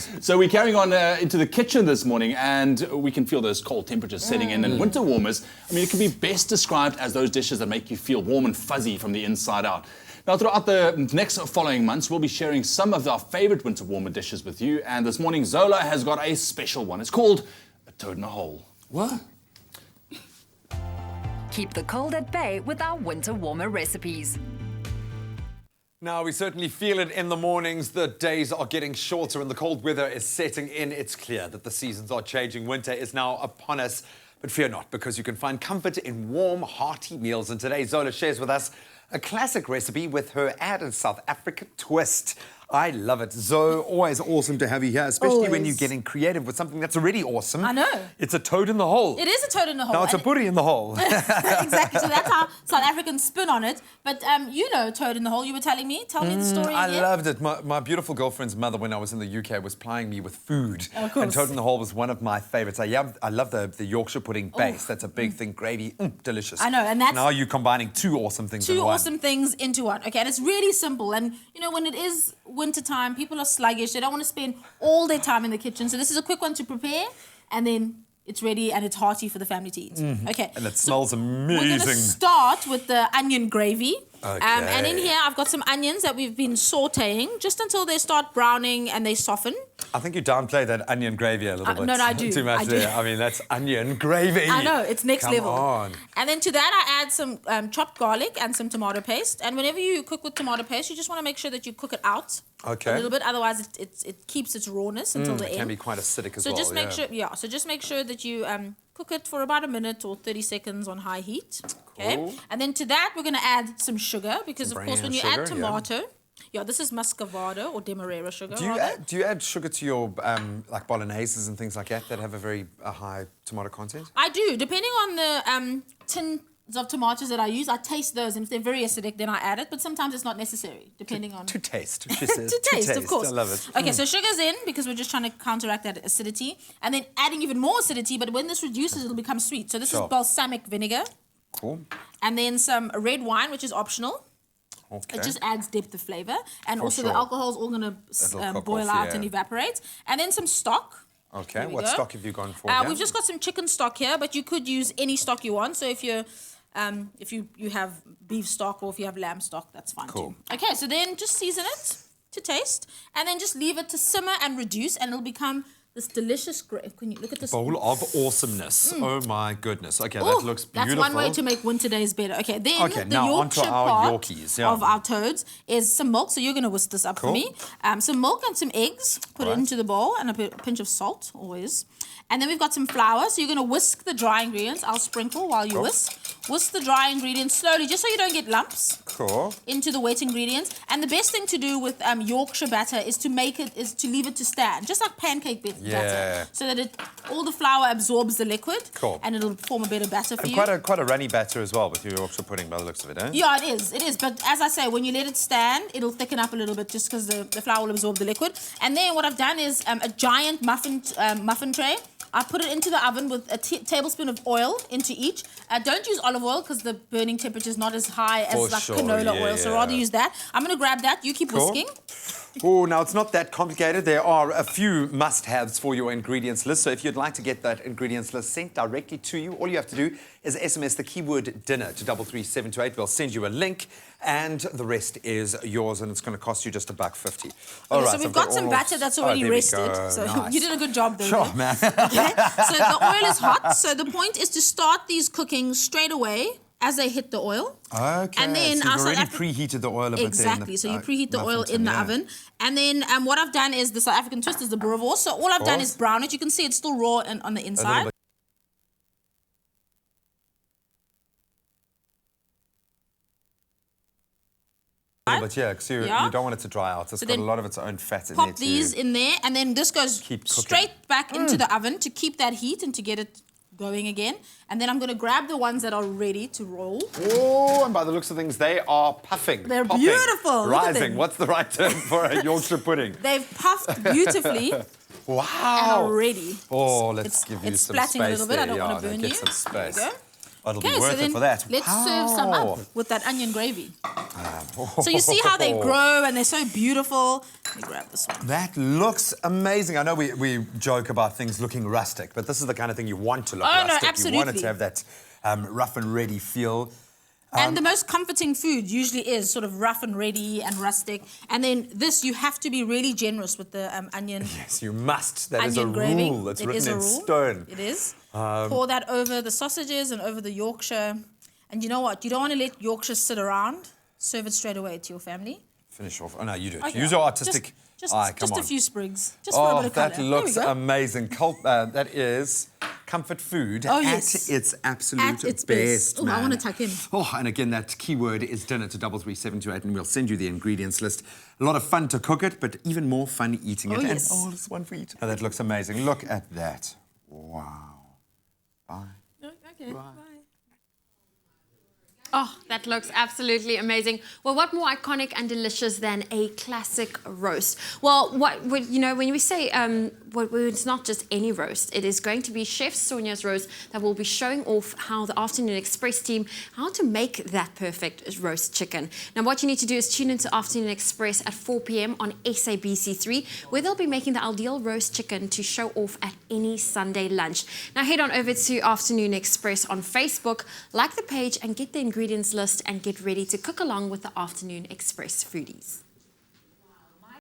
does. So we're carrying on into the kitchen this morning, and we can feel those cold temperatures setting in. And winter warmers, I mean, it can be best described as those dishes that make you feel warm and fuzzy from the inside out. Now, throughout the next following months, we'll be sharing some of our favorite winter warmer dishes with you. And this morning, Zola has got a special one. It's called a toad in a hole. What? Keep the cold at bay with our winter warmer recipes. Now, we certainly feel it in the mornings. The days are getting shorter and the cold weather is setting in. It's clear that the seasons are changing. Winter is now upon us. But fear not, because you can find comfort in warm, hearty meals. And today, Zola shares with us a classic recipe with her added South African twist. I love it. Zoe, always awesome to have you here, especially when you're getting creative with something that's already awesome. I know. It's a toad in the hole. It is a toad in the hole. No, it's a puri in the hole. Exactly. So that's our South African spin on it. But you know toad in the hole, you were telling me. Tell me the story I again. loved it. My beautiful girlfriend's mother, when I was in the UK, was plying me with food. Oh, of course. And toad in the hole was one of my favourites. I love the Yorkshire pudding base. That's a big thing. Gravy, delicious. I know, and that's... Now you're combining two awesome things in one. Two awesome things into one. Okay, and it's really simple. And, you know, when it is wintertime, people are sluggish. They don't want to spend all their time in the kitchen. So this is a quick one to prepare, and then it's ready and it's hearty for the family to eat. Okay. And it smells amazing. We're going to start with the onion gravy. Okay. And in here, I've got some onions that we've been sautéing just until they start browning and they soften. I think you downplay that onion gravy a little bit. No, I do. Too much I do. there. I mean, that's onion gravy. I know, it's next Come level. on. And then to that, I add some chopped garlic and some tomato paste. And whenever you cook with tomato paste, you just want to make sure that you cook it out a little bit. Otherwise, it keeps its rawness until the end. It can be quite acidic as so well. Just make sure, so just make sure that you cook it for about a minute or 30 seconds on high heat. Okay. Cool. And then to that, we're going to add some sugar because, of course, when you add tomato, this is muscovado or demerara sugar. Do you add sugar to your like bologneses and things like that have a very high tomato content? I do, depending on the tins of tomatoes that I use. I taste those, and if they're very acidic, then I add it. But sometimes it's not necessary, depending on... To taste, she says. to taste, of course. I love it. Okay, so sugar's in because we're just trying to counteract that acidity. And then adding even more acidity, but when this reduces, it'll become sweet. So this is balsamic vinegar. Cool. And then some red wine, which is optional. Okay. It just adds depth of flavour. And also the alcohol is all going to boil out and evaporate. And then some stock. Okay, what stock have you gone for? We've just got some chicken stock here, but you could use any stock you want. So if you have beef stock or if you have lamb stock, that's fine too. Okay, so then just season it to taste, and then just leave it to simmer and reduce, and it'll become this delicious gravy. Can you look at this? Bowl of awesomeness. Oh my goodness. Okay, that looks beautiful. That's one way to make winter days better. Okay, then the now Yorkshire onto our part Yorkies, of our toads is some milk. So you're going to whisk this up for me. Some milk and some eggs. Put it into the bowl, and a pinch of salt, always. And then we've got some flour. So you're going to whisk the dry ingredients. I'll sprinkle while you whisk. Whisk the dry ingredients slowly, just so you don't get lumps. Cool. Into the wet ingredients. And the best thing to do with Yorkshire batter is to leave it to stand, just like pancake batter, so that all the flour absorbs the liquid. Cool. And it'll form a better batter for you. Quite a runny batter as well with your Yorkshire pudding by the looks of it, eh? Yeah, it is. But as I say, when you let it stand, it'll thicken up a little bit just because the flour will absorb the liquid. And then what I've done is a giant muffin tray. I put it into the oven with a tablespoon of oil into each. Don't use olive oil because the burning temperature is not as high as canola oil, so rather use that. I'm going to grab that. You keep whisking. Oh, now it's not that complicated. There are a few must-haves for your ingredients list. So if you'd like to get that ingredients list sent directly to you, all you have to do is SMS the keyword dinner to 33728. We'll send you a link, and the rest is yours, and it's going to cost you just $1.50. All right, so we've got some batter that's already rested. So nice. You did a good job there. Sure, man. Okay. So the oil is hot. So the point is to start these cooking straight away as they hit the oil. Okay, and then so you've already preheated the oil a bit. Exactly, so you preheat the oil in the oven. And then what I've done is the South African twist is the boerewors. So all I've done is brown it. You can see it's still raw and on the inside. But because you don't want it to dry out. It's got a lot of its own fat in there. Pop these in there, and then this goes straight back into the oven to keep that heat and to get it going again. And then I'm going to grab the ones that are ready to roll. Oh, and by the looks of things, they are puffing. They're popping, beautiful. Rising. What's the right term for a Yorkshire pudding? They've puffed beautifully. Wow. And are ready. Oh, let's give you some space. It's splatting a little bit. I don't want to burn you. Get some space. There we go. It'll be Okay, worth so it then for that. let's serve some Wow. up with that onion gravy. So you see how they grow and they're so beautiful. Let me grab this one. That looks amazing. I know we joke about things looking rustic, but this is the kind of thing you want to look Oh, no, rustic. You want it to absolutely. have that rough and ready feel. And the most comforting food usually is sort of rough and ready and rustic. And then this, you have to be really generous with the onion. Yes, you must. That is a Onion gravy. rule. It's It written is a in rule. stone. It is. Pour that over the sausages and over the Yorkshire. And you know what? You don't want to let Yorkshire sit around. Serve it straight away to your family. Finish off. Oh, no, you do it. Okay. Use your artistic Just, eye. Come just on. a few sprigs. Just for a Oh, bit of colour. that There looks we go. amazing. That is comfort food Oh, at yes. its absolute At its best. best. Oh, I man. wanna tuck in. Oh, and again, that keyword is dinner to 33728, and we'll send you the ingredients list. A lot of fun to cook it, but even more fun eating it. Oh, And yes. oh, there's one for each. Oh, that looks amazing. Look at that. Wow. Bye. Okay, bye. Oh, that looks absolutely amazing. Well, what more iconic and delicious than a classic roast? Well, you know, when we say it's not just any roast, it is going to be Chef Sonia's roast that will be showing off how the Afternoon Express team, how to make that perfect roast chicken. Now, what you need to do is tune into Afternoon Express at 4 p.m. on SABC3, where they'll be making the ideal roast chicken to show off at any Sunday lunch. Now, head on over to Afternoon Express on Facebook, like the page and get the ingredients list and get ready to cook along with the Afternoon Express foodies.